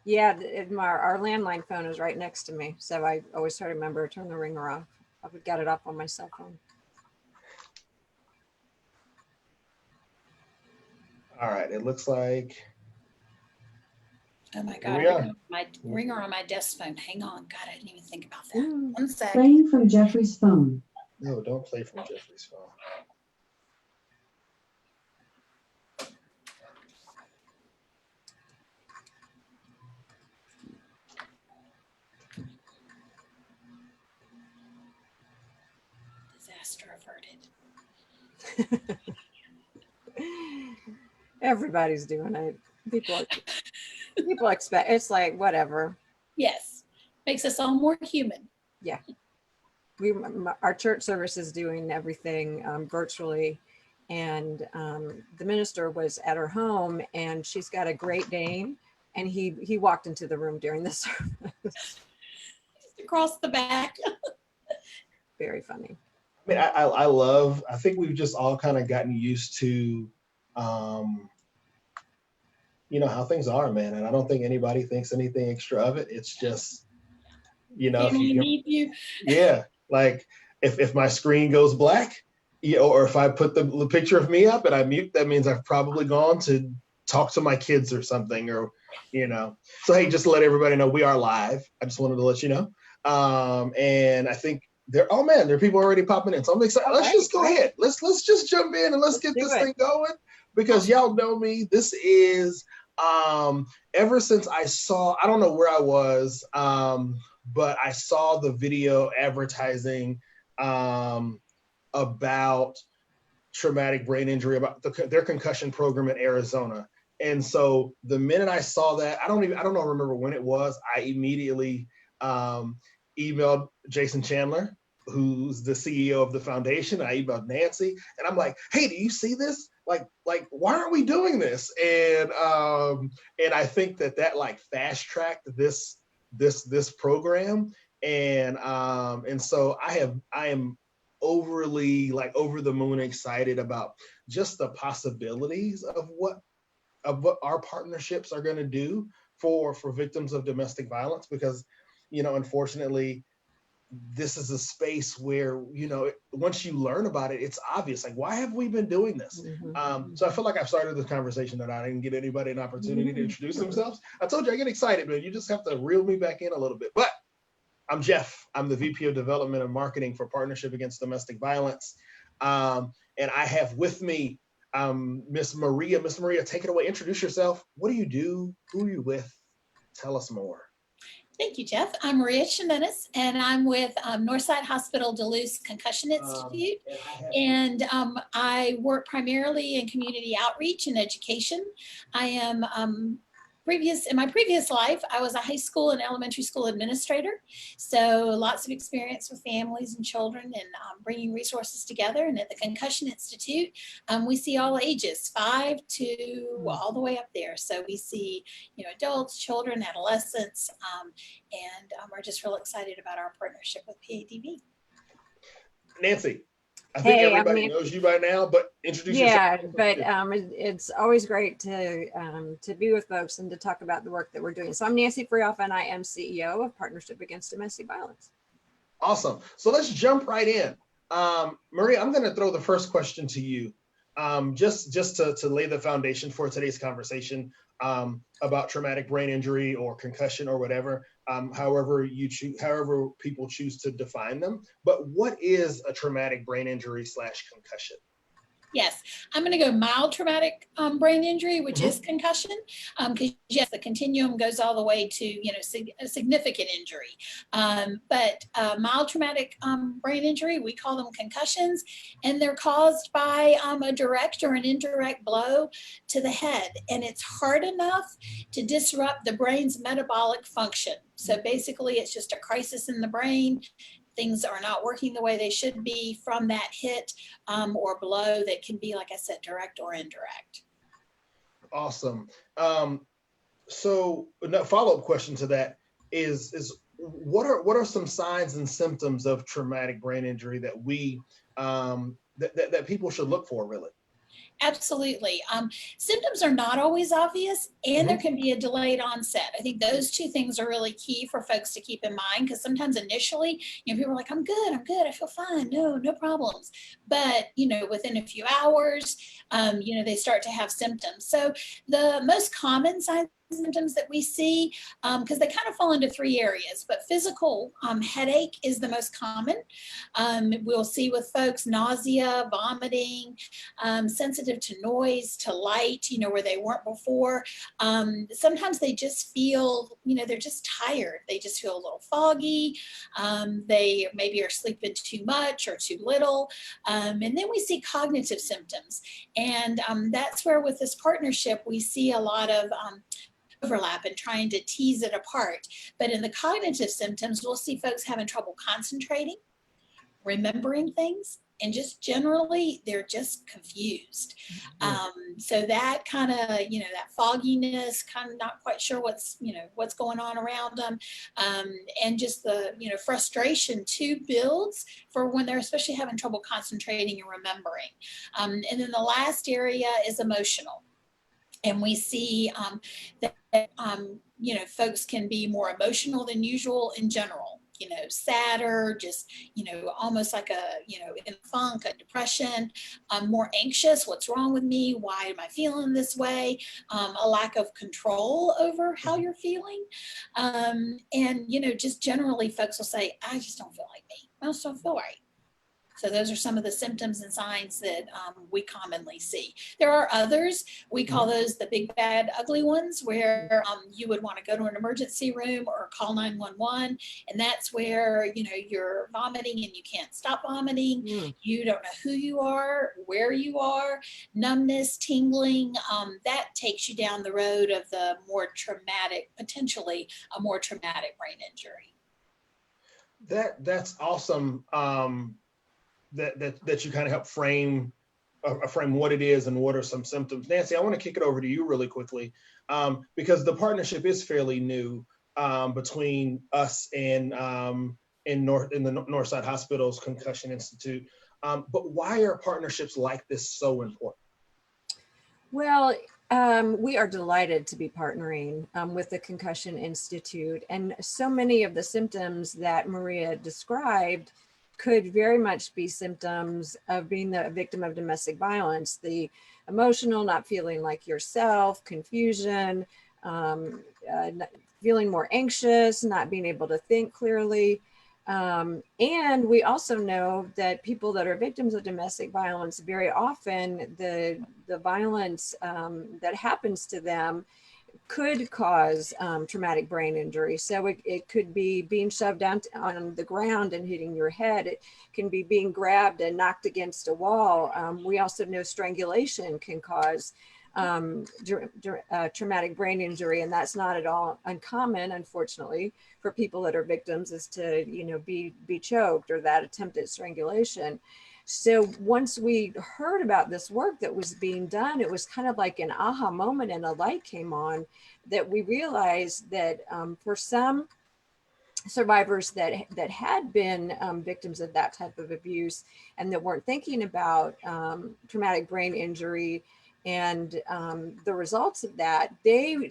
Yeah, our landline phone is right next to me, so I always try to remember to turn the ringer off. I've got it off on my cell phone. All right, it looks like Oh my here God, we are. my ringer on my desk phone. Hang on. God, I didn't even think about that. Mm. 1 sec. Playing from Jeffrey's phone. No, don't play from Jeffrey's phone. Disaster averted. Everybody's doing it. People expect it's like whatever. Yes. Makes us all more human. Yeah. Our church service is doing everything virtually, and the minister was at her home, and she's got a Great Dane, and he walked into the room during the service. Just across the back. Very funny. I mean, I think we've just all kind of gotten used to, how things are, man. And I don't think anybody thinks anything extra of it. It's just, if Family you, need you. yeah, like if my screen goes black, or if I put the picture of me up and I mute, that means I've probably gone to talk to my kids or something, or, So, hey, just to let everybody know, we are live. I just wanted to let you know. And I think there are people already popping in. So I'm excited. Let's just go ahead. Let's just jump in and let's get this thing going, because y'all know me. This is ever since I don't know where I was, but I saw the video advertising about traumatic brain injury, about their concussion program in Arizona. And so the minute I saw that, I don't remember when it was, I immediately emailed Jason Chandler, who's the CEO of the foundation. I emailed Nancy, and I'm like, hey, do you see this? Like, why aren't we doing this? And I think that like fast tracked this program. And so I am overly, like, over the moon excited about just the possibilities of what our partnerships are going to do for victims of domestic violence, because unfortunately this is a space where once you learn about it, it's obvious, like, why have we been doing this? So I feel like I've started this conversation that I didn't get anybody an opportunity to introduce themselves. I told you I get excited, man. You just have to reel me back in a little bit. But I'm Jeff. I'm the VP of Development and Marketing for Partnership Against Domestic Violence. And I have with me Miss Maria. Miss Maria, take it away. Introduce yourself. What do you do? Who are you with? Tell us more. Thank you, Jeff. I'm Maria Chinnis, and I'm with Northside Hospital Duluth's Concussion Institute. And I work primarily in community outreach and education. I am in my previous life, I was a high school and elementary school administrator. So lots of experience with families and children and bringing resources together. And at the Concussion Institute, we see all ages, 5 to all the way up there. So we see, adults, children, adolescents, and we're just real excited about our partnership with PADV. Nancy, I think everybody knows you by now, but introduce yourself. Yeah, but it's always great to be with folks and to talk about the work that we're doing. So I'm Nancy Friauf, and I am CEO of Partnership Against Domestic Violence. Awesome. So let's jump right in. Maria, I'm going to throw the first question to you, just to lay the foundation for today's conversation about traumatic brain injury or concussion or whatever. However people choose to define them. But what is a traumatic brain injury / concussion? Yes, I'm going to go mild traumatic brain injury, which is concussion, because yes, the continuum goes all the way to a significant injury. But mild traumatic brain injury, we call them concussions, and they're caused by a direct or an indirect blow to the head, and it's hard enough to disrupt the brain's metabolic function. So basically, it's just a crisis in the brain. Things are not working the way they should be from that hit or blow that can be, like I said, direct or indirect. Awesome. So a follow-up question to that is what are some signs and symptoms of traumatic brain injury that we that people should look for, really? Absolutely. Symptoms are not always obvious, and there Mhm. can be a delayed onset. I think those two things are really key for folks to keep in mind, because sometimes initially, people are like, I'm good, I feel fine, no problems. But, within a few hours, they start to have symptoms. So the most common signs and symptoms that we see, because they kind of fall into three areas, but physical headache is the most common. We'll see with folks nausea, vomiting, sensitive to noise, to light, where they weren't before. Sometimes they just feel, they're just tired. They just feel a little foggy. They maybe are sleeping too much or too little. And then we see cognitive symptoms. And that's where with this partnership, we see a lot of overlap and trying to tease it apart. But in the cognitive symptoms, we'll see folks having trouble concentrating, remembering things, and just generally they're just confused. So that kind of, that fogginess, kind of not quite sure what's going on around them, and just the frustration too builds for when they're especially having trouble concentrating and remembering. And then the last area is emotional. And we see that folks can be more emotional than usual in general, sadder, just, almost like in a funk, a depression, more anxious. What's wrong with me? Why am I feeling this way? A lack of control over how you're feeling. And, just generally folks will say, I just don't feel like me. I just don't feel right. So those are some of the symptoms and signs that we commonly see. There are others. We call those the big, bad, ugly ones, where you would want to go to an emergency room or call 911. And that's where, you're vomiting and you can't stop vomiting. You don't know who you are, where you are, numbness, tingling. That takes you down the road of the more traumatic, potentially a more traumatic brain injury. That's awesome. That you kind of help frame what it is and what are some symptoms. Nancy, I want to kick it over to you really quickly, because the partnership is fairly new, between us and in the Northside Hospital's Concussion Institute. But why are partnerships like this so important? Well, we are delighted to be partnering with the Concussion Institute, and so many of the symptoms that Maria described could very much be symptoms of being the victim of domestic violence. The emotional, not feeling like yourself, confusion, feeling more anxious, not being able to think clearly. And we also know that people that are victims of domestic violence, very often the violence that happens to them could cause traumatic brain injury. So it could be being shoved down on the ground and hitting your head. It can be being grabbed and knocked against a wall. We also know strangulation can cause traumatic brain injury, and that's not at all uncommon, unfortunately, for people that are victims, is to be choked or that attempted strangulation. So once we heard about this work that was being done, it was kind of like an aha moment, and a light came on that we realized that for some survivors that had been victims of that type of abuse and that weren't thinking about traumatic brain injury and the results of that, the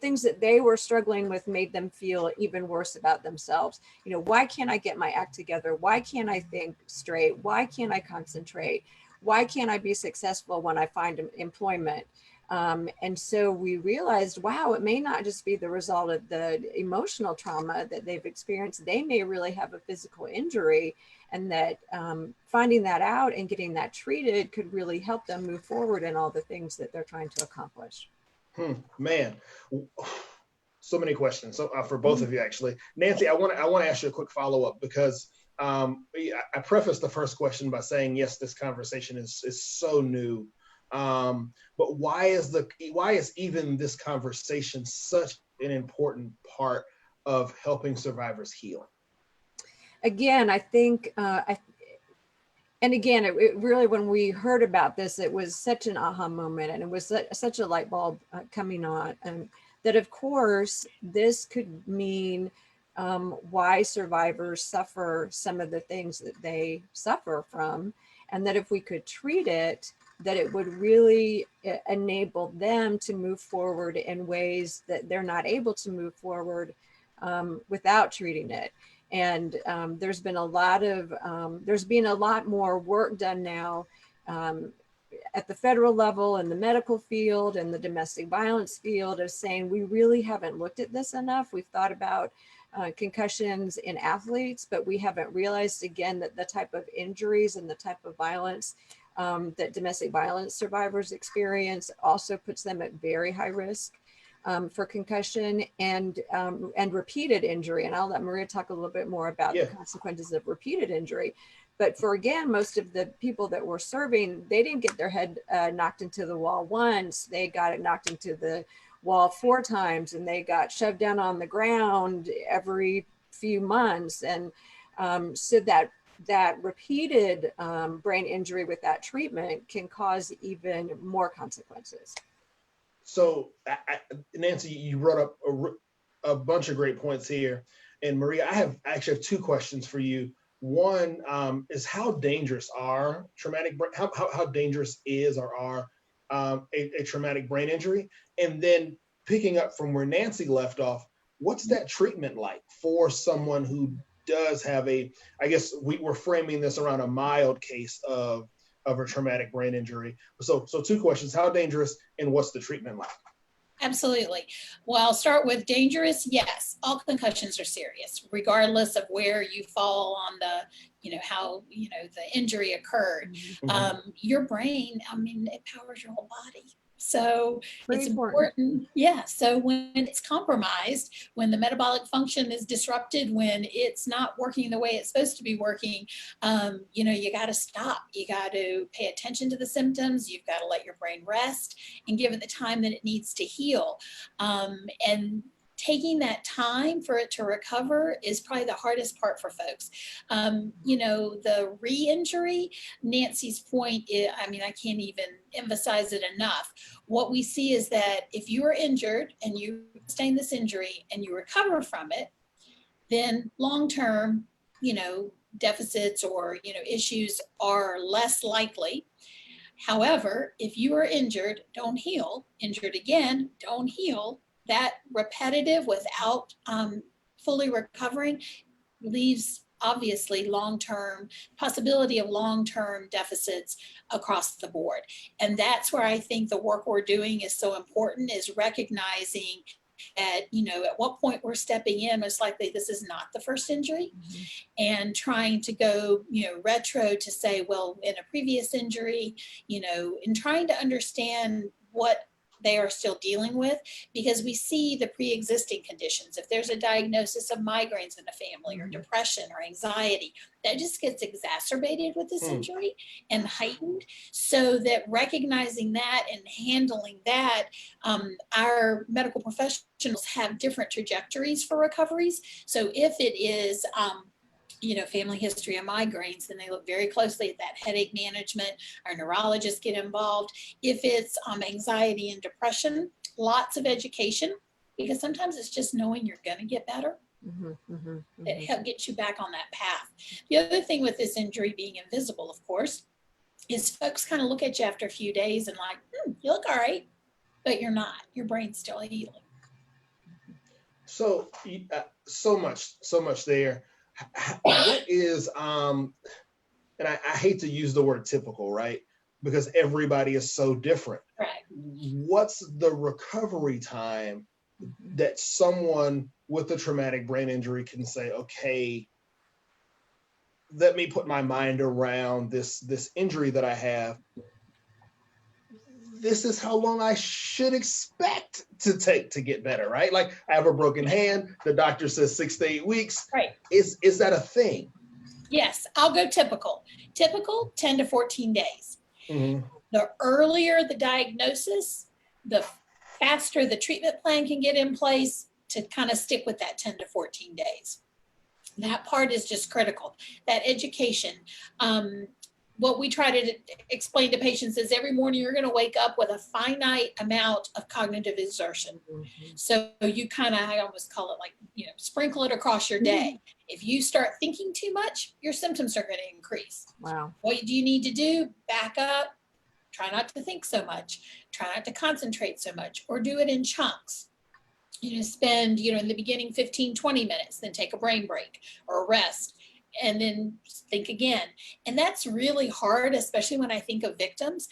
things that they were struggling with made them feel even worse about themselves. Why can't I get my act together? Why can't I think straight? Why can't I concentrate? Why can't I be successful when I find employment? And so we realized, wow, it may not just be the result of the emotional trauma that they've experienced. They may really have a physical injury, and that finding that out and getting that treated could really help them move forward in all the things that they're trying to accomplish. Man, so many questions. So for both of you, actually. Nancy, I want to ask you a quick follow-up, because I prefaced the first question by saying, yes, this conversation is so new. But why is even this conversation such an important part of helping survivors heal? Again, I think, and again, it really, when we heard about this, it was such an aha moment, and it was such a light bulb coming on, and that of course this could mean why survivors suffer some of the things that they suffer from, and that if we could treat it, that it would really enable them to move forward in ways that they're not able to move forward without treating it. And there's been a lot more work done now at the federal level in the medical field and the domestic violence field of saying, we really haven't looked at this enough. We've thought about concussions in athletes, but we haven't realized again that the type of injuries and the type of violence that domestic violence survivors experience also puts them at very high risk for concussion and repeated injury. And I'll let Maria talk a little bit more about the consequences of repeated injury. But for, again, most of the people that we're serving, they didn't get their head knocked into the wall once. They got it knocked into the wall 4 times, and they got shoved down on the ground every few months. And so that repeated brain injury with that treatment can cause even more consequences. So Nancy, you brought up a bunch of great points here. And Maria, I actually have 2 questions for you. One is how dangerous are how dangerous is or are a traumatic brain injury? And then picking up from where Nancy left off, what's that treatment like for someone who does have I guess we're framing this around a mild case of a traumatic brain injury. So 2 questions, how dangerous and what's the treatment like? Absolutely. Well, I'll start with dangerous. Yes, all concussions are serious, regardless of where you fall on the, how, the injury occurred. Mm-hmm. Your brain, it powers your whole body. So Pretty it's important. Yeah. So when it's compromised, when the metabolic function is disrupted, when it's not working the way it's supposed to be working, you got to stop. You got to pay attention to the symptoms. You've got to let your brain rest and give it the time that it needs to heal. And taking that time for it to recover is probably the hardest part for folks. The re-injury, Nancy's point, I can't even emphasize it enough. What we see is that if you are injured and you sustain this injury and you recover from it, then long-term, deficits or, issues are less likely. However, if you are injured, don't heal, injured again, don't heal, that repetitive without fully recovering leaves obviously long-term possibility of long-term deficits across the board. And that's where I think the work we're doing is so important, is recognizing at what point we're stepping in. Most likely this is not the first injury, and trying to go retro to say, well, in a previous injury, and trying to understand what they are still dealing with, because we see the pre-existing conditions. If there's a diagnosis of migraines in a family or depression or anxiety, that just gets exacerbated with this injury and heightened. So that recognizing that and handling that, our medical professionals have different trajectories for recoveries. So if it is, family history of migraines, then they look very closely at that headache management. Our neurologists get involved. If it's anxiety and depression, lots of education, because sometimes it's just knowing you're going to get better. That help get you back on that path. The other thing with this injury being invisible, of course, is folks kind of look at you after a few days and like, you look all right, but you're not. Your brain's still healing. So, so much there. What is and I hate to use the word typical, right? Because everybody is so different. Right. What's the recovery time that someone with a traumatic brain injury can say, okay, let me put my mind around this injury that I have. This is how long I should expect to take to get better, right? Like I have a broken hand. The doctor says 6 to 8 weeks. Right. Is that a thing? Yes, I'll go typical. Typical, 10 to 14 days. The earlier the diagnosis, the faster the treatment plan can get in place to kind of stick with that 10 to 14 days. That part is just critical. That education. What we try to explain to patients is every morning you're going to wake up with a finite amount of cognitive exertion. So you I almost call it like, sprinkle it across your day. If you start thinking too much, your symptoms are going to increase. Wow. What do you need to do? Back up, Try not to think so much, try not to concentrate so much, or do it in chunks. Spend, in the beginning 15, 20 minutes, then take a brain break or a rest, and then think again. And that's really hard, especially when I think of victims.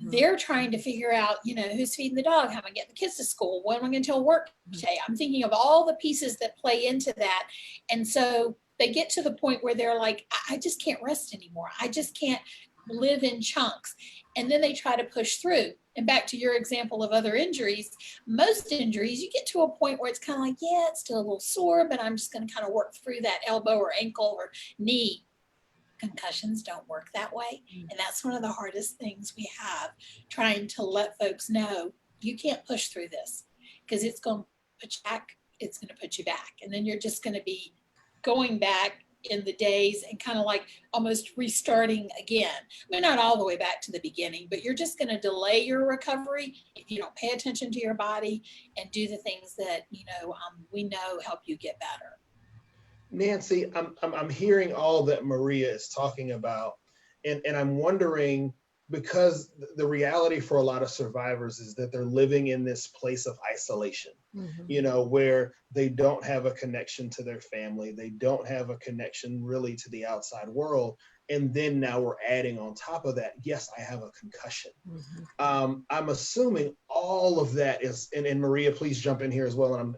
They're trying to figure out, who's feeding the dog, how am I getting the kids to school, what am I going to tell work today? I'm thinking of all the pieces that play into that. And so they get to the point where they're like, I just can't rest anymore. I just can't live in chunks. And then they try to push through. And back to your example of other injuries, most injuries, you get to a point where it's kind of like, yeah, it's still a little sore, but I'm just going to kind of work through that elbow or ankle or knee. Concussions don't work that way. And that's one of the hardest things we have, trying to let folks know you can't push through this because it's going to put you back. It's going to put you back. And then you're just going to be going back in the days and kind of like almost restarting again. We're not all the way back to the beginning, but you're just going to delay your recovery if you don't pay attention to your body and do the things that, we know help you get better. Nancy, I'm hearing all that Maria is talking about, and I'm wondering, because the reality for a lot of survivors is that they're living in this place of isolation, where they don't have a connection to their family, they don't have a connection really to the outside world, and then now we're adding on top of that, yes, I have a concussion. I'm assuming all of that is, and Maria, please jump in here as well, and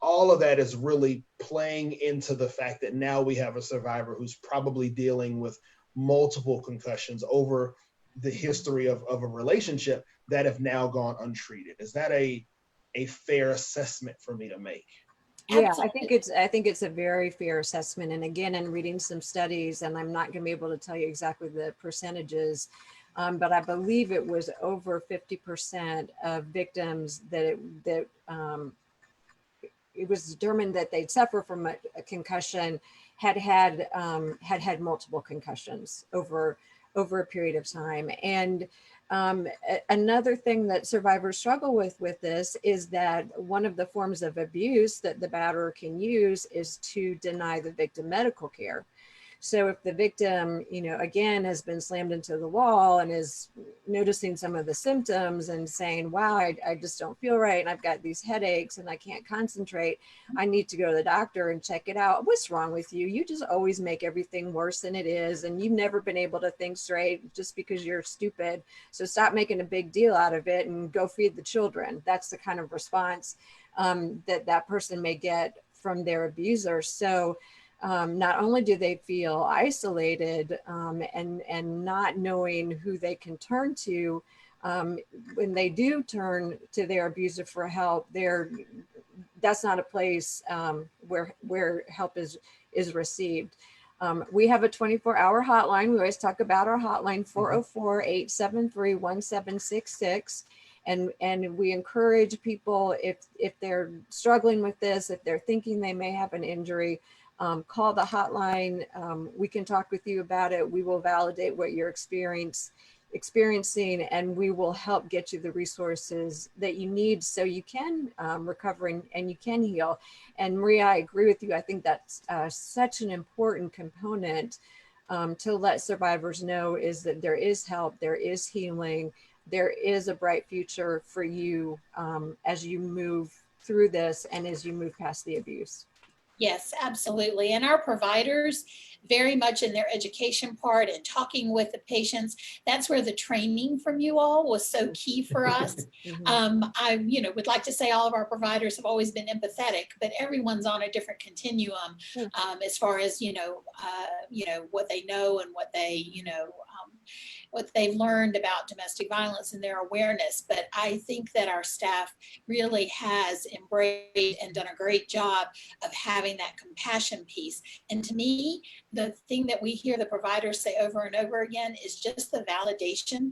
all of that is really playing into the fact that now we have a survivor who's probably dealing with multiple concussions over the history of a relationship that have now gone untreated. Is that a fair assessment for me to make? Yeah, I think it's a very fair assessment. And again, in reading some studies, and I'm not going to be able to tell you exactly the percentages, but I believe it was over 50% of victims that it was determined that they'd suffer from a concussion had multiple concussions over a period of time. And another thing that survivors struggle with this is that one of the forms of abuse that the batterer can use is to deny the victim medical care. So if the victim, again, has been slammed into the wall and is noticing some of the symptoms and saying, wow, I just don't feel right, and I've got these headaches and I can't concentrate, I need to go to the doctor and check it out. What's wrong with you? You just always make everything worse than it is, and you've never been able to think straight just because you're stupid. So stop making a big deal out of it and go feed the children. That's the kind of response that person may get from their abuser. So not only do they feel isolated and not knowing who they can turn to, when they do turn to their abuser for help, that's not a place where help is received. We have a 24-hour hotline. We always talk about our hotline, 404-873-1766. And we encourage people, if they're struggling with this, if they're thinking they may have an injury, call the hotline. We can talk with you about it. We will validate what you're experiencing, and we will help get you the resources that you need so you can recover and you can heal. And Maria, I agree with you. I think that's such an important component to let survivors know, is that there is help, there is healing, there is a bright future for you as you move through this and as you move past the abuse. Yes, absolutely. And our providers, very much in their education part and talking with the patients, that's where the training from you all was so key for us. I, would like to say all of our providers have always been empathetic, but everyone's on a different continuum as far as, what they know and what they, what they've learned about domestic violence and their awareness. But I think that our staff really has embraced and done a great job of having that compassion piece. And to me, the thing that we hear the providers say over and over again is just the validation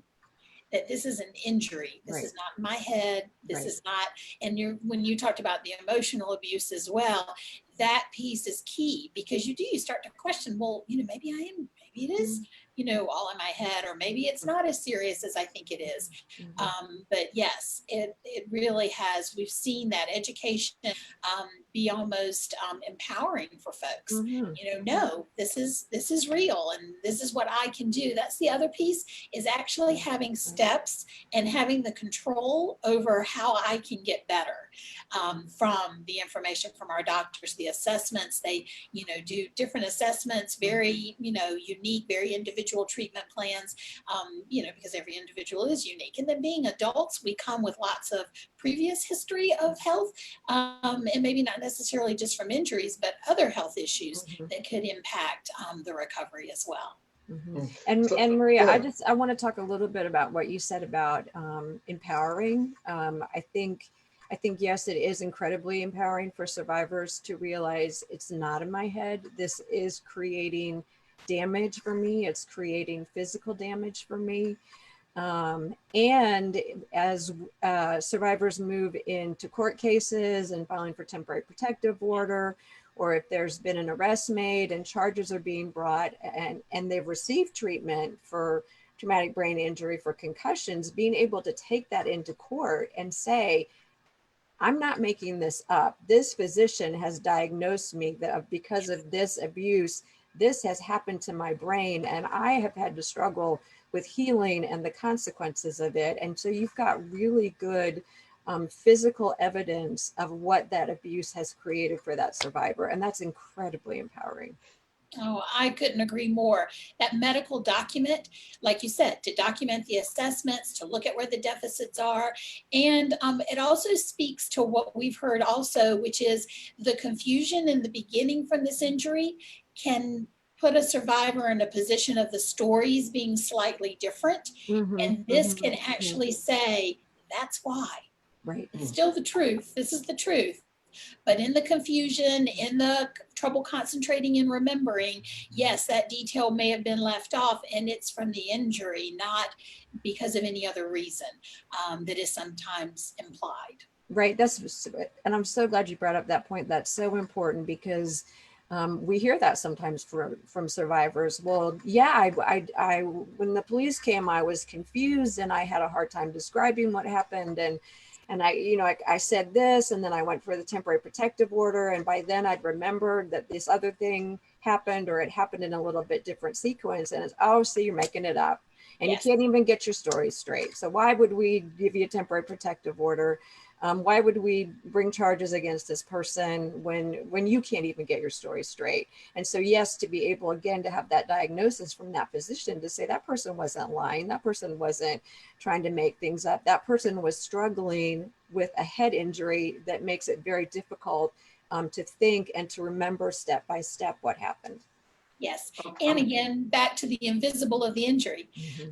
that this is an injury. This is not in my head. This is not, and when you talked about the emotional abuse as well, that piece is key, because you start to question, well, maybe I am, maybe it is all in my head, or maybe it's not as serious as I think it is. But yes, it really has. We've seen that education be almost empowering for folks. No, this is real, and this is what I can do. That's the other piece, is actually having steps and having the control over how I can get better from the information from our doctors, the assessments. They, do different assessments, very, unique, very individual treatment plans, because every individual is unique. And then being adults, we come with lots of previous history of health, and maybe not necessarily just from injuries, but other health issues that could impact the recovery as well. And Maria, I want to talk a little bit about what you said about empowering. I think yes, it is incredibly empowering for survivors to realize it's not in my head. This is creating damage for me. It's creating physical damage for me. And as survivors move into court cases and filing for temporary protective order, or if there's been an arrest made and charges are being brought and they've received treatment for traumatic brain injury, for concussions, being able to take that into court and say, I'm not making this up. This physician has diagnosed me that because of this abuse, this has happened to my brain, and I have had to struggle with healing and the consequences of it. And so you've got really good physical evidence of what that abuse has created for that survivor. And that's incredibly empowering. Oh, I couldn't agree more. That medical document, like you said, to document the assessments, to look at where the deficits are. And it also speaks to what we've heard also, which is the confusion in the beginning from this injury can put a survivor in a position of the stories being slightly different. And this can actually say, that's why. Right. It's still the truth. This is the truth. But in the confusion, in the trouble concentrating and remembering, yes, that detail may have been left off, and it's from the injury, not because of any other reason that is sometimes implied. Right. And I'm so glad you brought up that point. That's so important, because we hear that sometimes from survivors. Well, yeah, I when the police came, I was confused and I had a hard time describing what happened. And I said this, and then I went for the temporary protective order. And by then I'd remembered that this other thing happened, or it happened in a little bit different sequence. And it's, oh, so you're making it up. And yes, you can't even get your story straight. So why would we give you a temporary protective order? Why would we bring charges against this person when you can't even get your story straight? And so, yes, to be able, again, to have that diagnosis from that physician to say that person wasn't lying, that person wasn't trying to make things up, that person was struggling with a head injury that makes it very difficult to think and to remember step by step what happened. Yes. And again, back to the invisible of the injury.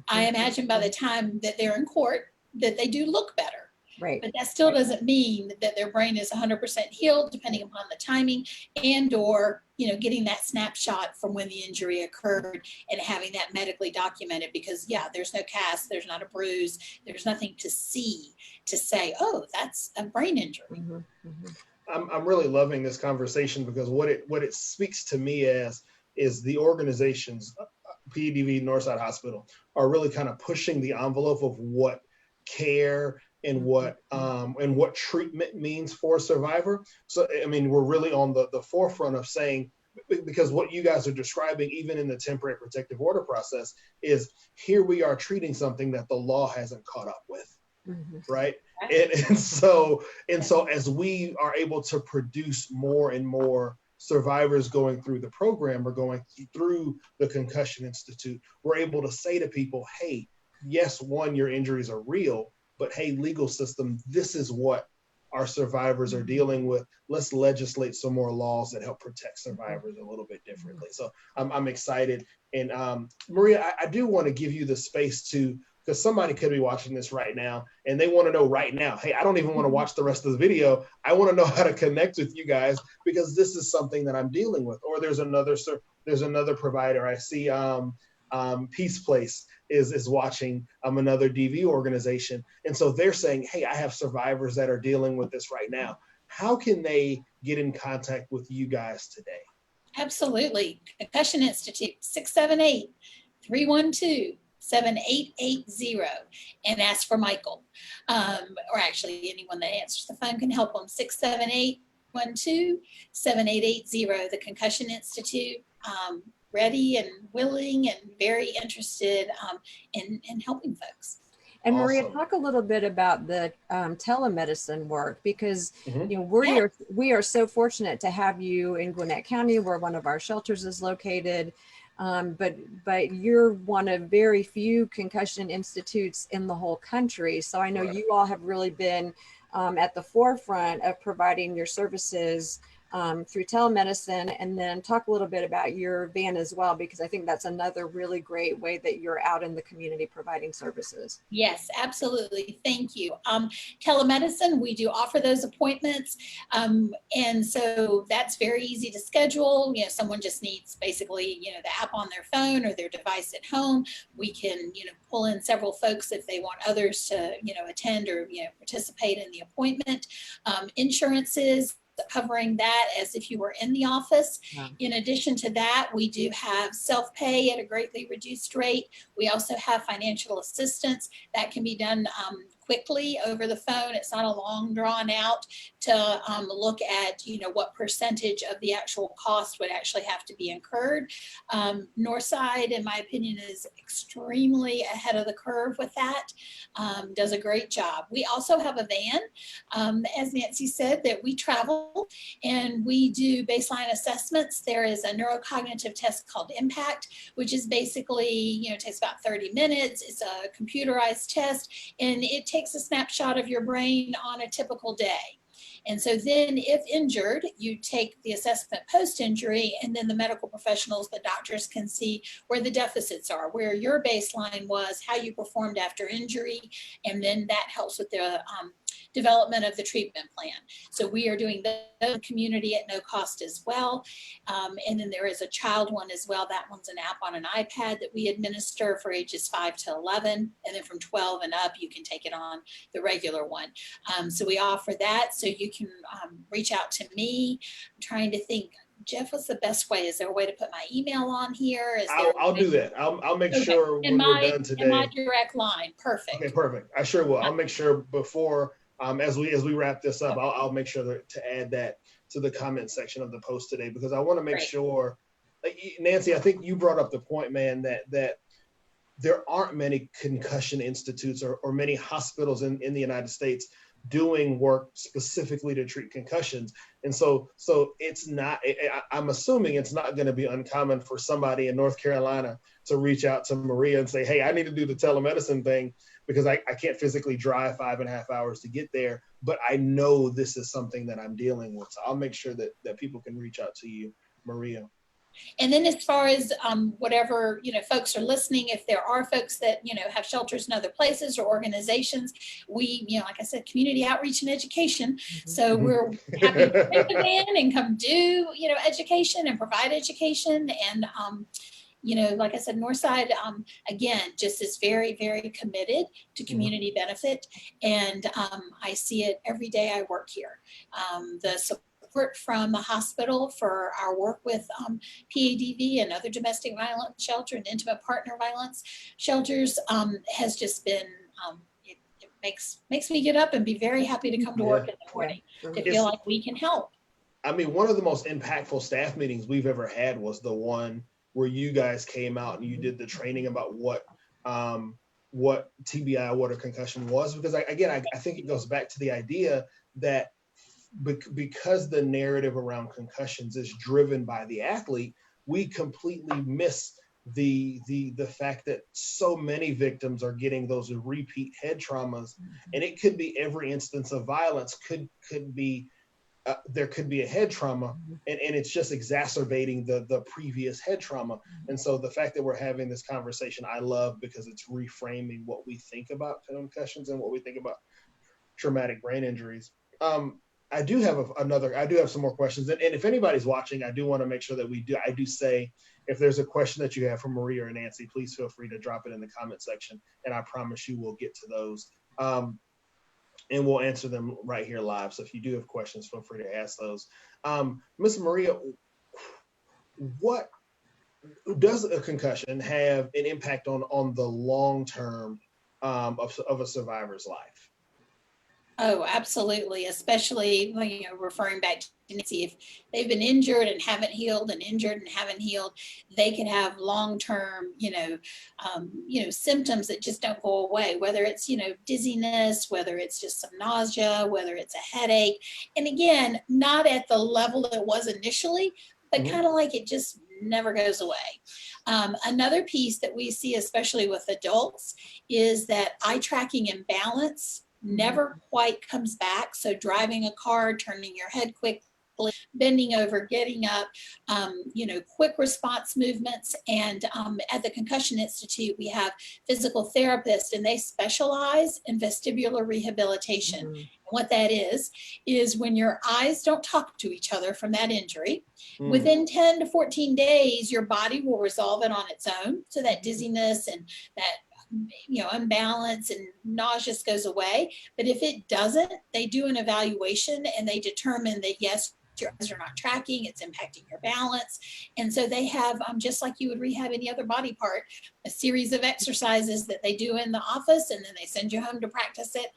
I imagine by the time that they're in court that they do look better. Right. But that still doesn't mean that their brain is 100% healed, depending upon the timing and or, getting that snapshot from when the injury occurred and having that medically documented, because yeah, there's no cast, there's not a bruise, there's nothing to see to say, oh, that's a brain injury. I'm really loving this conversation, because what it speaks to me as is the organizations, PADV, Northside Hospital, are really kind of pushing the envelope of what care and what treatment means for a survivor. So, I mean, we're really on the forefront of saying, because what you guys are describing, even in the temporary protective order process, is here we are treating something that the law hasn't caught up with, right? And so as we are able to produce more and more survivors going through the program or going through the Concussion Institute, we're able to say to people, hey, yes, one, your injuries are real, but hey, legal system, this is what our survivors are dealing with. Let's legislate some more laws that help protect survivors a little bit differently. So I'm excited. And Maria, I do want to give you the space to, because somebody could be watching this right now and they want to know right now, hey, I don't even want to watch the rest of the video. I want to know how to connect with you guys, because this is something that I'm dealing with. Or there's another provider. I see Peace Place is watching another DV organization. And so they're saying, hey, I have survivors that are dealing with this right now. How can they get in contact with you guys today? Absolutely. Concussion Institute, 312-7880 and ask for Michael. Or actually anyone that answers the phone can help them. 678-12-7880, the Concussion Institute, ready and willing and very interested in helping folks. And Maria, Awesome. talk a little bit about the telemedicine work, because you know we are so fortunate to have you in Gwinnett County, where one of our shelters is located. But you're one of very few concussion institutes in the whole country. So I know you all have really been at the forefront of providing your services through telemedicine. And then talk a little bit about your van as well, because I think that's another really great way that you're out in the community providing services. Yes, absolutely. Thank you. Telemedicine, we do offer those appointments. And so that's very easy to schedule. You know, someone just needs basically, you know, the app on their phone or their device at home. We can, you know, pull in several folks if they want others to, you know, attend or, you know, participate in the appointment. Insurances, covering that as if you were in the office. Wow. In addition to that, we do have self-pay at a greatly reduced rate. We also have financial assistance that can be done quickly over the phone. It's not a long drawn out to look at, you know, what percentage of the actual cost would actually have to be incurred. Northside, in my opinion, is extremely ahead of the curve with that, does a great job. We also have a van, as Nancy said, that we travel and we do baseline assessments. There is a neurocognitive test called Impact, which is basically, you know, takes about 30 minutes. It's a computerized test and it takes a snapshot of your brain on a typical day. And so then if injured, you take the assessment post-injury, and then the medical professionals, the doctors can see where the deficits are, where your baseline was, how you performed after injury, and then that helps with the development of the treatment plan. So we are doing the community at no cost as well. And then there is a child one as well. That one's an app on an iPad that we administer for ages 5 to 11. And then from 12 and up, you can take it on the regular one. So we offer that. So you can reach out to me. I'm trying to think, Jeff, what's the best way? Is there a way to put my email on here? I'll do that. I'll make sure when we're done today. And my direct line. Perfect. Okay, perfect. I sure will. I'll make sure before, as we wrap this up, I'll make sure to add that to the comment section of the post today, because I want to make sure, like, Nancy, I think you brought up the point, man, that there aren't many concussion institutes or many hospitals in the United States doing work specifically to treat concussions. And so it's not, I'm assuming it's not going to be uncommon for somebody in North Carolina to reach out to Maria and say, hey, I need to do the telemedicine thing because I can't physically drive 5.5 hours to get there, but I know this is something that I'm dealing with. So I'll make sure that people can reach out to you, Maria. And then as far as whatever, you know, folks are listening, if there are folks that, you know, have shelters in other places or organizations, we, you know, like I said, community outreach and education. So we're happy to take the van and come do, you know, education and provide education. And, you know, like I said, Northside, again, just is very, very committed to community benefit. And I see it every day I work here. The support from the hospital for our work with PADV and other domestic violence shelter and intimate partner violence shelters has just been, it makes me get up and be very happy to come to work in the morning to feel like we can help. I mean, one of the most impactful staff meetings we've ever had was the one where you guys came out and you did the training about what TBI, what a concussion was, because I think it goes back to the idea that because the narrative around concussions is driven by the athlete, we completely miss the fact that so many victims are getting those repeat head traumas, and it could be every instance of violence could be there could be a head trauma, and it's just exacerbating the previous head trauma. And so the fact that we're having this conversation, I love, because it's reframing what we think about concussions and what we think about traumatic brain injuries. I do have some more questions. And if anybody's watching, I do want to make sure that I do say, if there's a question that you have for Maria or Nancy, please feel free to drop it in the comment section. And I promise you we'll get to those. And we'll answer them right here live. So if you do have questions, feel free to ask those. Miss Maria, what does a concussion have an impact on the long term of a survivor's life? Oh, absolutely. Especially, referring back to Nancy, if they've been injured and haven't healed and injured and haven't healed, they can have long-term, symptoms that just don't go away, whether it's, dizziness, whether it's just some nausea, whether it's a headache. And again, not at the level it was initially, but kind of like it just never goes away. Another piece that we see, especially with adults, is that eye tracking and balance never quite comes back. So driving a car, turning your head quickly, bending over, getting up, quick response movements. And at the Concussion Institute, we have physical therapists, and they specialize in vestibular rehabilitation. And what that is when your eyes don't talk to each other from that injury, within 10 to 14 days, your body will resolve it on its own. So that dizziness and that imbalance and nausea goes away. But if it doesn't, they do an evaluation and they determine that yes, your eyes are not tracking, it's impacting your balance. And so they have, just like you would rehab any other body part, a series of exercises that they do in the office, and then they send you home to practice it,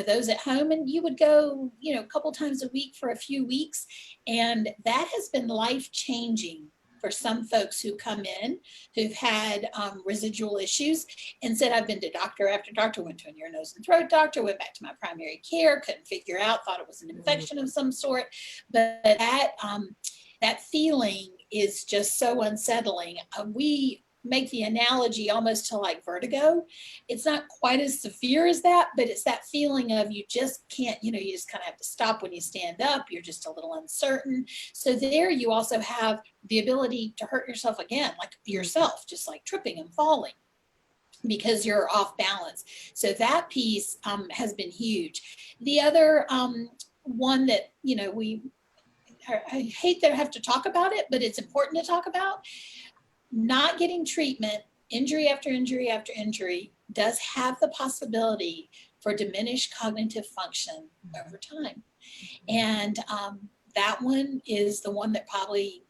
those at home. And you would go, a couple times a week for a few weeks. And that has been life-changing for some folks who come in who've had residual issues and said, I've been to doctor after doctor, went to an ear, nose, and throat doctor, went back to my primary care, couldn't figure out, thought it was an infection of some sort. But that feeling is just so unsettling. We make the analogy almost to like vertigo. It's not quite as severe as that, but it's that feeling of you just can't, you just kind of have to stop when you stand up. You're just a little uncertain. So there you also have the ability to hurt yourself again, like yourself, just like tripping and falling because you're off balance. So that piece has been huge. The other one that, I hate that I have to talk about it, but it's important to talk about. Not getting treatment, injury after injury after injury, does have the possibility for diminished cognitive function over time. And that one is the one that probably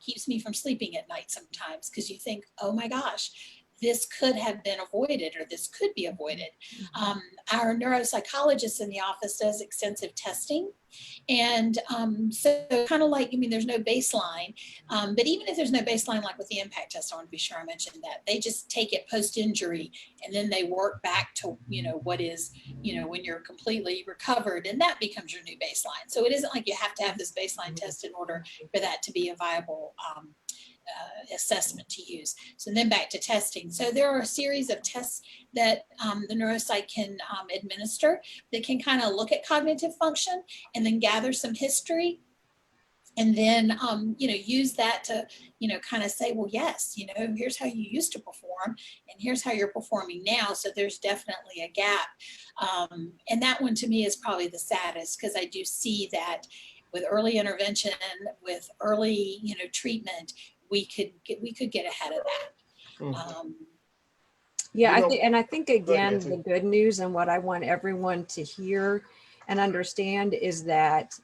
keeps me from sleeping at night sometimes, because you think, oh my gosh, this could have been avoided, or this could be avoided. Our neuropsychologist in the office does extensive testing. And so kind of like, there's no baseline, but even if there's no baseline, like with the impact test, I want to be sure I mentioned that, they just take it post-injury and then they work back to, what is, when you're completely recovered, and that becomes your new baseline. So it isn't like you have to have this baseline test in order for that to be a viable assessment to use. So then back to testing. So there are a series of tests that the neuropsych can administer that can kind of look at cognitive function and then gather some history, and then use that to kind of say, well, yes, here's how you used to perform and here's how you're performing now. So there's definitely a gap, and that one to me is probably the saddest, because I do see that with early intervention, with early treatment, we could get ahead of that. Yeah, I think again, the good news and what I want everyone to hear and understand is that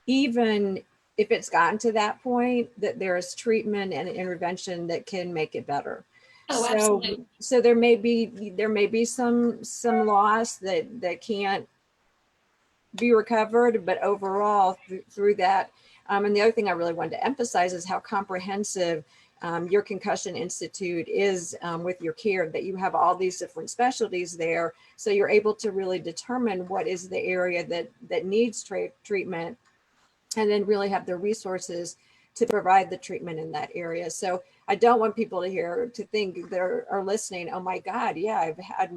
even if it's gotten to that point, that there is treatment and intervention that can make it better. Oh, absolutely. So there may be some loss that can't be recovered, but overall through that. And the other thing I really wanted to emphasize is how comprehensive your Concussion Institute is with your care, that you have all these different specialties there. So you're able to really determine what is the area that needs treatment, and then really have the resources to provide the treatment in that area. So I don't want people to think they are listening, oh my God, yeah, I've had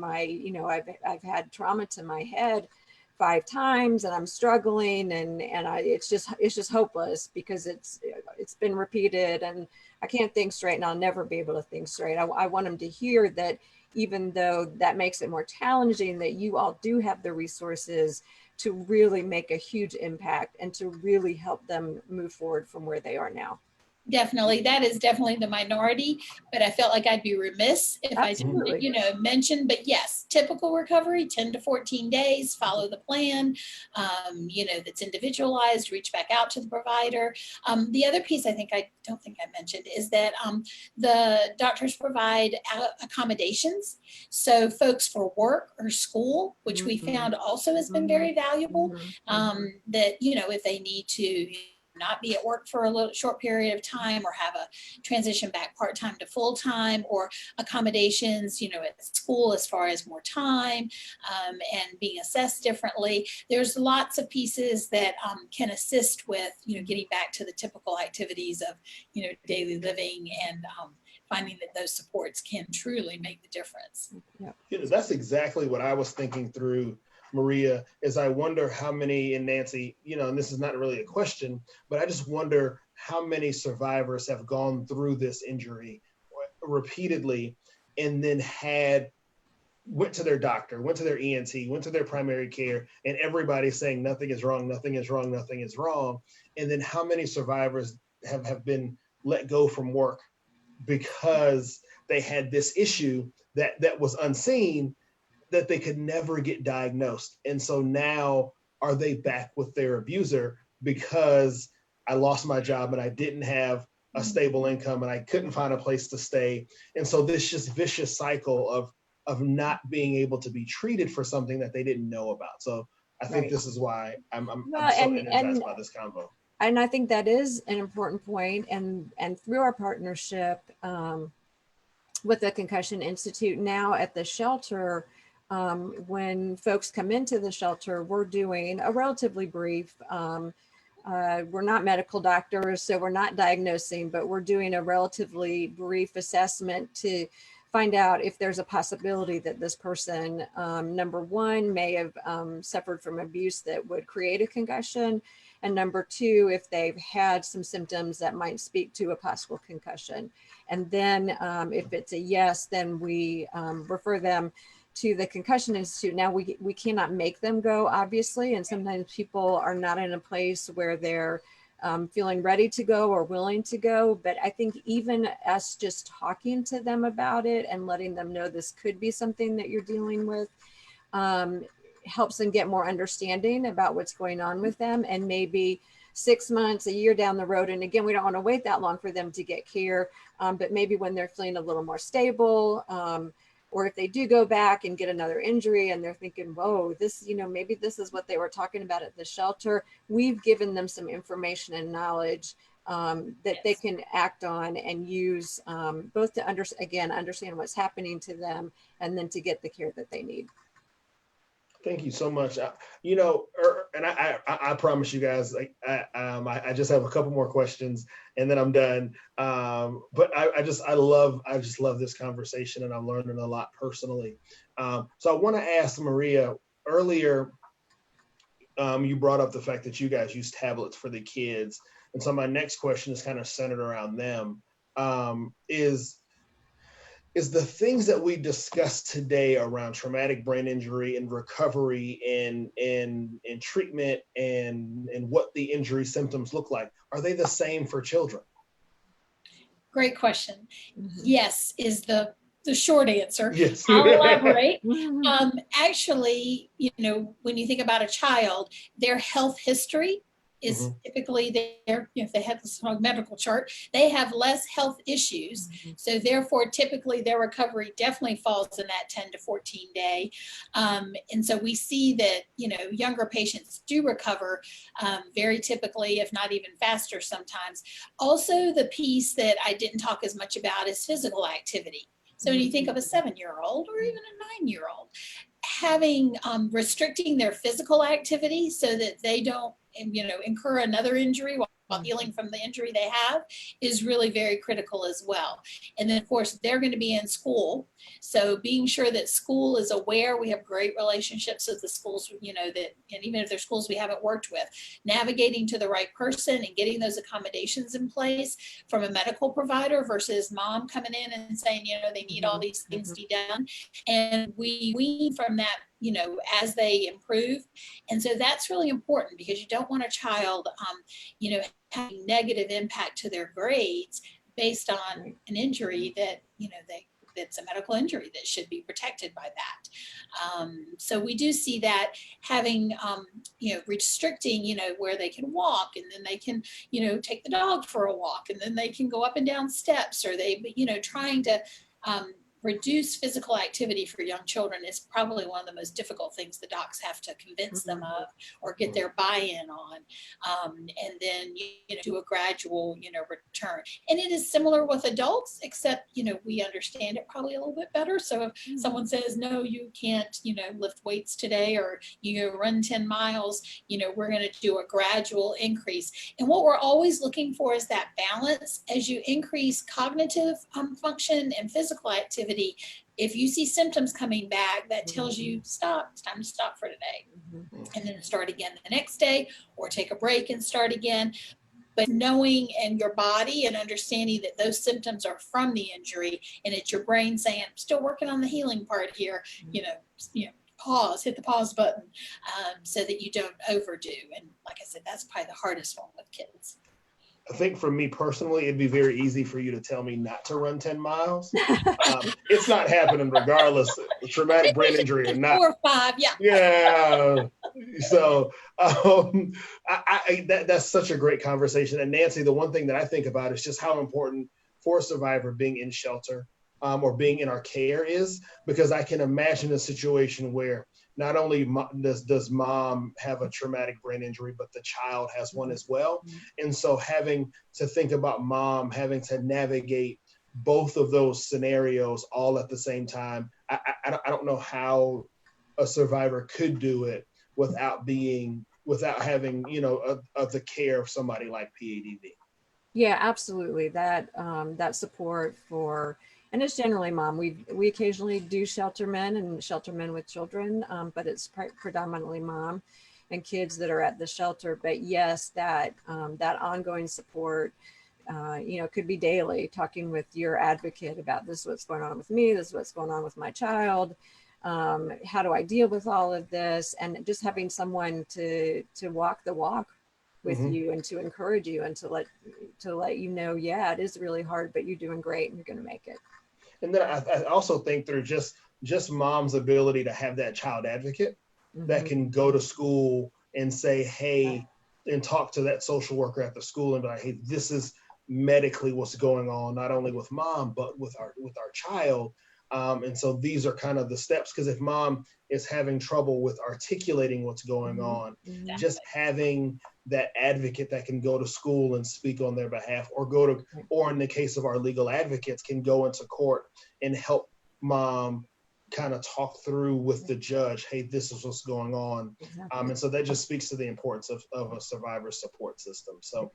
I've had trauma to my head 5 times and I'm struggling and it's just hopeless because it's been repeated and I can't think straight and I'll never be able to think straight. I want them to hear that even though that makes it more challenging, that you all do have the resources to really make a huge impact and to really help them move forward from where they are now. Definitely. That is definitely the minority, but I felt like I'd be remiss if I Absolutely. didn't, mention, but yes, typical recovery, 10 to 14 days, follow the plan, that's individualized, reach back out to the provider. The other piece I don't think I mentioned is that the doctors provide accommodations. So folks for work or school, which we found also has been very valuable, that, if they need to not be at work for a little short period of time or have a transition back part-time to full-time, or accommodations, at school as far as more time and being assessed differently. There's lots of pieces that can assist with, getting back to the typical activities of, daily living, and finding that those supports can truly make the difference. That's exactly what I was thinking through, Maria, is I wonder how many, and Nancy, and this is not really a question, but I just wonder how many survivors have gone through this injury repeatedly and then went to their doctor, went to their ENT, went to their primary care, and everybody's saying nothing is wrong, nothing is wrong, nothing is wrong. And then how many survivors have been let go from work because they had this issue that was unseen, that they could never get diagnosed. And so now are they back with their abuser because I lost my job and I didn't have a stable income and I couldn't find a place to stay. And so this just vicious cycle of not being able to be treated for something that they didn't know about. So I think this is why I'm so energized by this convo. And I think that is an important point. And through our partnership with the Concussion Institute now at the shelter, when folks come into the shelter, we're doing a relatively brief, we're not medical doctors, so we're not diagnosing, but we're doing a relatively brief assessment to find out if there's a possibility that this person, number one, may have suffered from abuse that would create a concussion. And number two, if they've had some symptoms that might speak to a possible concussion. And then if it's a yes, then we refer them to the Concussion Institute. Now we cannot make them go, obviously, and sometimes people are not in a place where they're feeling ready to go or willing to go. But I think even us just talking to them about it and letting them know this could be something that you're dealing with helps them get more understanding about what's going on with them. And maybe 6 months, a year down the road, and again, we don't want to wait that long for them to get care, but maybe when they're feeling a little more stable, or if they do go back and get another injury and they're thinking, whoa, this, maybe this is what they were talking about at the shelter. We've given them some information and knowledge that they can act on and use, both to understand what's happening to them and then to get the care that they need. Thank you so much. And I promise you guys, I just have a couple more questions and then I'm done. But I just love this conversation, and I'm learning a lot personally. So I want to ask Maria, earlier, you brought up the fact that you guys use tablets for the kids. And so my next question is kind of centered around them. Is the things that we discussed today around traumatic brain injury and recovery and treatment and what the injury symptoms look like, are they the same for children? Great question. Yes, is the short answer. Yes. I'll elaborate. Actually, when you think about a child, their health history is typically there. If they have this medical chart, they have less health issues. So therefore, typically their recovery definitely falls in that 10 to 14 day. And so we see that, younger patients do recover very typically, if not even faster sometimes. Also, the piece that I didn't talk as much about is physical activity. So when you think of a 7-year-old or even a 9-year-old, having restricting their physical activity so that they don't incur another injury while healing from the injury they have is really very critical as well. And then of course they're going to be in school, so being sure that school is aware. We have great relationships with the schools, that, and even if they're schools we haven't worked with, navigating to the right person and getting those accommodations in place from a medical provider versus mom coming in and saying, they need all these things to be done. And we wean from that, as they improve. And so that's really important, because you don't want a child, having negative impact to their grades based on an injury that, that's a medical injury that should be protected by that. So we do see that having, restricting, where they can walk, and then they can, take the dog for a walk, and then they can go up and down steps, or they, trying to reduce physical activity for young children is probably one of the most difficult things the docs have to convince them of or get their buy-in on. And then, do a gradual, return. And it is similar with adults, except, we understand it probably a little bit better. So if someone says, no, you can't, lift weights today, or you run 10 miles, we're going to do a gradual increase. And what we're always looking for is that balance as you increase cognitive function and physical activity. If you see symptoms coming back, that tells you stop, it's time to stop for today. And then start again the next day, or take a break and start again. But knowing in your body and understanding that those symptoms are from the injury, and it's your brain saying, I'm still working on the healing part here, pause, hit the pause button, so that you don't overdo. And like I said, that's probably the hardest one with kids. I think for me personally, it'd be very easy for you to tell me not to run 10 miles. It's not happening regardless of traumatic brain injury or not. 4 or 5, yeah. Yeah. So that's such a great conversation. And Nancy, the one thing that I think about is just how important for a survivor being in shelter or being in our care is, because I can imagine a situation where not only does mom have a traumatic brain injury, but the child has one as well. And so having to think about mom having to navigate both of those scenarios all at the same time, I don't know how a survivor could do it without having, the care of somebody like PADV. Yeah, absolutely. That support for, and it's generally mom. We occasionally do shelter men with children, but it's predominantly mom and kids that are at the shelter. But yes, that ongoing support, could be daily, talking with your advocate about, this is what's going on with me, this is what's going on with my child. How do I deal with all of this? And just having someone to walk the walk with you and to encourage you and to let you know, yeah, it is really hard, but you're doing great and you're going to make it. And then I also think there's just mom's ability to have that child advocate that can go to school and say, hey, and talk to that social worker at the school and be like, hey, this is medically what's going on, not only with mom, but with our child. And so these are kind of the steps, because if mom is having trouble with articulating what's going on, just having that advocate that can go to school and speak on their behalf, or in the case of our legal advocates, can go into court and help mom kind of talk through with the judge, hey, this is what's going on. And so that just speaks to the importance of a survivor support system. So,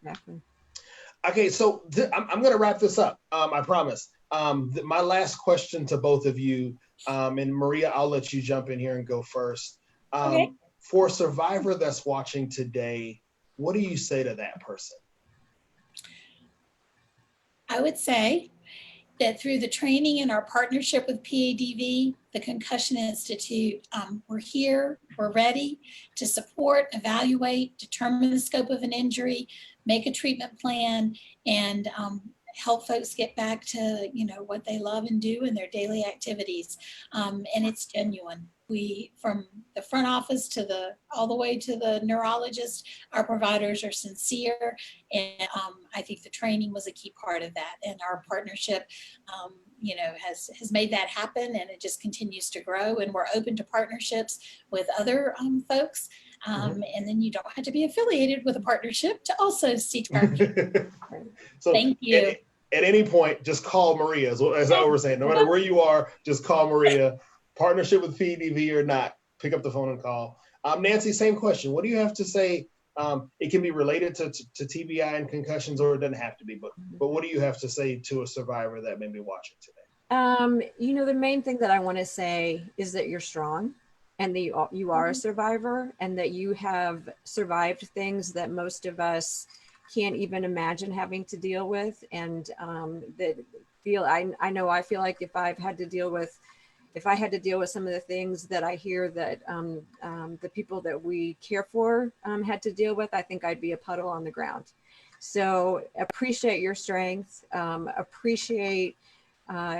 okay, so I'm going to wrap this up. I promise. My last question to both of you, and Maria, I'll let you jump in here and go first. For a survivor that's watching today, what do you say to that person? I would say that through the training and our partnership with PADV, the Concussion Institute, we're here, we're ready to support, evaluate, determine the scope of an injury, make a treatment plan, and help folks get back to, what they love and do in their daily activities. And it's genuine. We, from the front office all the way to the neurologist, our providers are sincere. And I think the training was a key part of that. And our partnership, has made that happen, and it just continues to grow. And we're open to partnerships with other folks. And then you don't have to be affiliated with a partnership to also seek our So thank you. At any point, just call Maria, as I was saying. No matter where you are, just call Maria. Partnership with PADV or not, pick up the phone and call. Nancy, same question. What do you have to say? It can be related to TBI and concussions, or it doesn't have to be, but what do you have to say to a survivor that may be watching today? The main thing that I want to say is that you're strong, and that you are a survivor, and that you have survived things that most of us can't even imagine having to deal with. And I feel like if I had to deal with some of the things that I hear that the people that we care for had to deal with, I think I'd be a puddle on the ground. So appreciate your strength, appreciate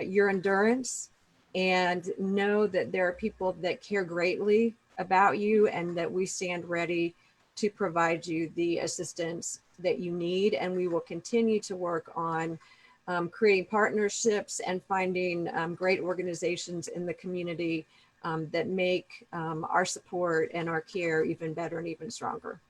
your endurance, and know that there are people that care greatly about you and that we stand ready to provide you the assistance that you need. And we will continue to work on creating partnerships and finding great organizations in the community that make our support and our care even better and even stronger.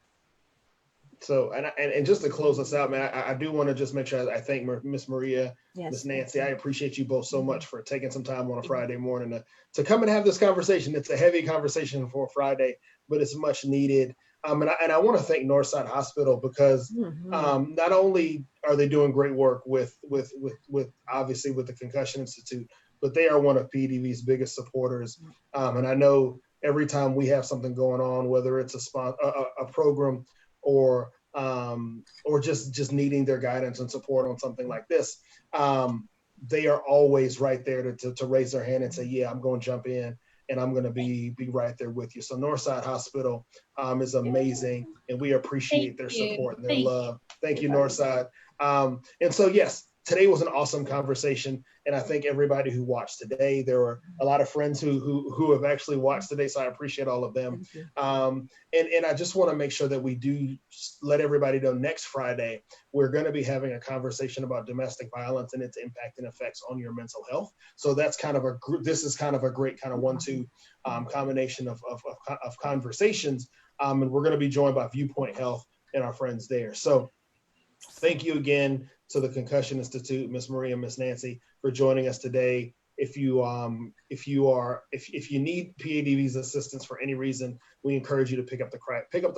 So, and just to close us out, man, I do want to just make sure I thank Miss Maria, Yes. Miss Nancy. I appreciate you both so much for taking some time on a Friday morning to come and have this conversation. It's a heavy conversation for a Friday, but it's much needed. And I want to thank Northside Hospital because not only are they doing great work with obviously with the Concussion Institute, but they are one of PADV's biggest supporters. And I know every time we have something going on, whether it's a program or just needing their guidance and support on something like this, they are always right there to raise their hand and say, yeah, I'm going to jump in and I'm going to be right there with you. So Northside Hospital is amazing, and we appreciate their support and their love. Thank you, Northside. And so, yes, today was an awesome conversation, and I thank everybody who watched today. There were a lot of friends who have actually watched today, so I appreciate all of them. And I just want to make sure that we do let everybody know next Friday, we're going to be having a conversation about domestic violence and its impact and effects on your mental health. So that's kind of this is kind of a great kind of 1-2 combination of conversations. And we're going to be joined by Viewpoint Health and our friends there. So thank you again to the Concussion Institute, Miss Maria, Miss Nancy, for joining us today. If you need PADV's assistance for any reason, we encourage you to pick up the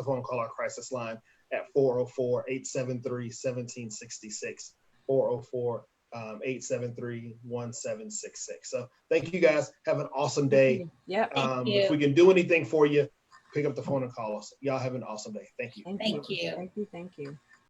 phone, call our crisis line at 404-873-1766, 404-873-1766. So thank you guys. Have an awesome day. Yeah. If we can do anything for you, pick up the phone and call us. Y'all have an awesome day. Thank you. Thank you. Thank you. Thank you.